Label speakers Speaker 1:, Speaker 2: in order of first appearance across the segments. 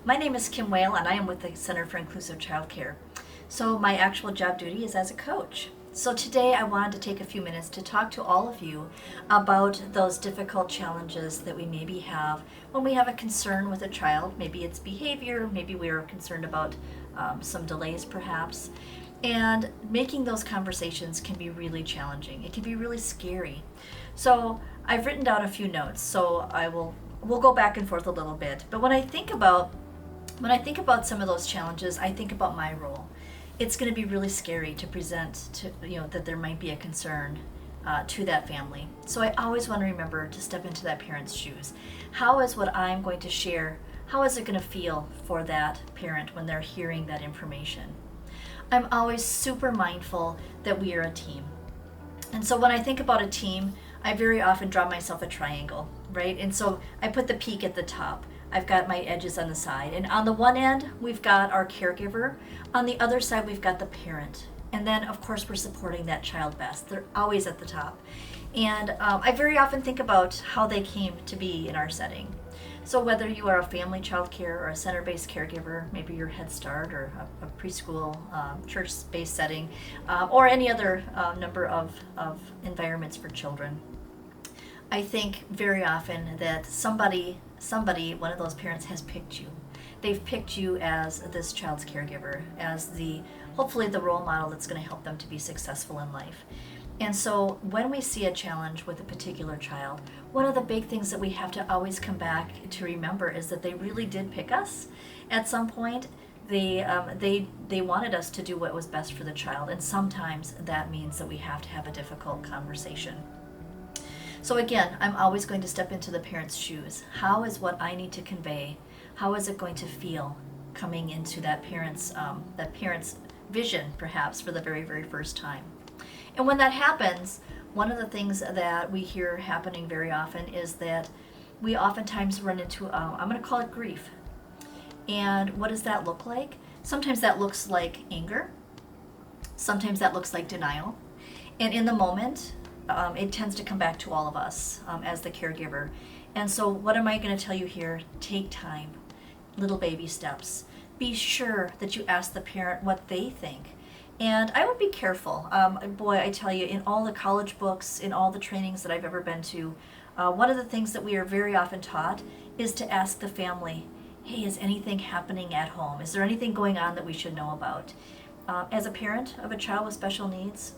Speaker 1: My name is Kim Woehl, and I am with the Center for Inclusive Childcare. So my actual job duty is as a coach. So today I wanted to take a few minutes to talk to all of you about those difficult challenges that we maybe have when we have a concern with a child. Maybe it's behavior, maybe we're concerned about some delays perhaps. And making those conversations can be really challenging. It can be really scary. So I've written down a few notes, so we'll go back and forth a little bit. But when I think about some of those challenges, I think about my role. It's going to be really scary to present to that there might be a concern to that family. So I always want to remember to step into that parent's shoes. How is what I'm going to share, how is it going to feel for that parent when they're hearing that information? I'm always super mindful that we are a team. And so when I think about a team, I very often draw myself a triangle, right? And so I put the peak at the top. I've got my edges on the side. And on the one end, we've got our caregiver. On the other side, we've got the parent. And then, of course, we're supporting that child best. They're always at the top. And I very often think about how they came to be in our setting. So whether you are a family child care or a center-based caregiver, maybe your Head Start or a preschool, church-based setting, or any other number of environments for children, I think very often that somebody, one of those parents has picked you. They've picked you as this child's caregiver, as hopefully the role model that's going to help them to be successful in life. And so when we see a challenge with a particular child, one of the big things that we have to always come back to remember is that they really did pick us. At some point, they wanted us to do what was best for the child, and sometimes that means that we have to have a difficult conversation. So again, I'm always going to step into the parent's shoes. How is what I need to convey, how is it going to feel coming into that parent's vision, perhaps, for the very, very first time? And when that happens, one of the things that we hear happening very often is that we oftentimes run into, I'm going to call it grief. And what does that look like? Sometimes that looks like anger. Sometimes that looks like denial. And in the moment, it tends to come back to all of us as the caregiver. And so what am I going to tell you here? Take time, little baby steps. Be sure that you ask the parent what they think. And I would be careful. Boy, I tell you, in all the college books, in all the trainings that I've ever been to, one of the things that we are very often taught is to ask the family, hey, is anything happening at home? Is there anything going on that we should know about? As a parent of a child with special needs,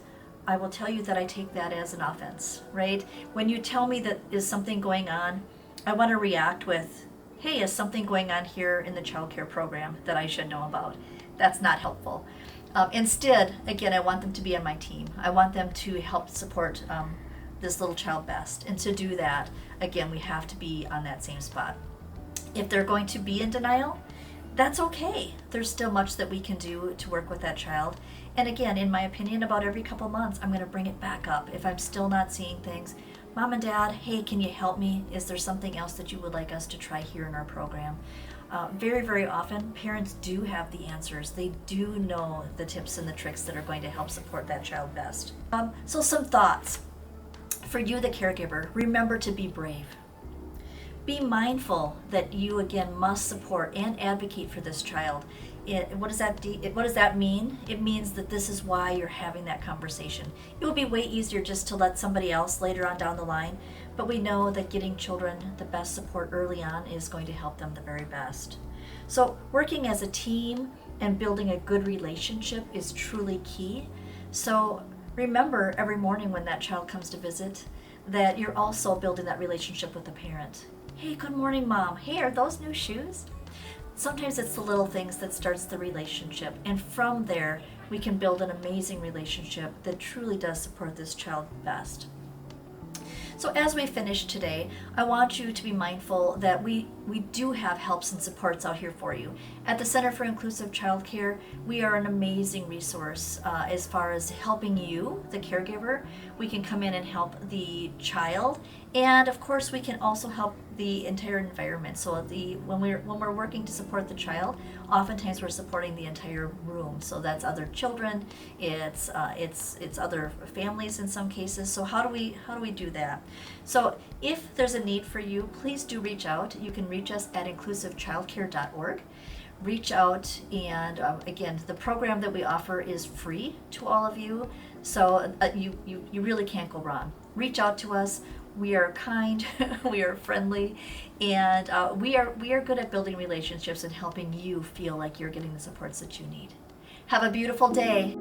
Speaker 1: I will tell you that I take that as an offense, right? When you tell me that is something going on, I want to react with, hey, is something going on here in the child care program that I should know about? That's not helpful. Instead, again, I want them to be on my team. I want them to help support this little child best. And to do that, again, we have to be on that same spot. If they're going to be in denial, that's okay. There's still much that we can do to work with that child. And again, in my opinion, about every couple months, I'm going to bring it back up. If I'm still not seeing things, Mom and Dad, hey, can you help me? Is there something else that you would like us to try here in our program? Very, very often, parents do have the answers. They do know the tips and the tricks that are going to help support that child best. So some thoughts. For you, the caregiver, remember to be brave. Be mindful that you, again, must support and advocate for this child. What does that mean? It means that this is why you're having that conversation. It would be way easier just to let somebody else later on down the line, but we know that getting children the best support early on is going to help them the very best. So working as a team and building a good relationship is truly key. So remember every morning when that child comes to visit that you're also building that relationship with the parent. Hey, good morning, Mom. Hey, are those new shoes? Sometimes it's the little things that starts the relationship, and from there we can build an amazing relationship that truly does support this child best. So as we finish today, I want you to be mindful that we do have helps and supports out here for you. At the Center for Inclusive Childcare, we are an amazing resource as far as helping you, the caregiver. We can come in and help the child, and of course we can also help the entire environment. So when we're working to support the child, oftentimes we're supporting the entire room. So that's other children, it's other families in some cases. So how do we do that? So if there's a need for you, please do reach out. You can reach us at inclusivechildcare.org. Reach out, and again, the program that we offer is free to all of you, so you really can't go wrong. Reach out to us. We are kind, we are friendly, and we are good at building relationships and helping you feel like you're getting the supports that you need. Have a beautiful day.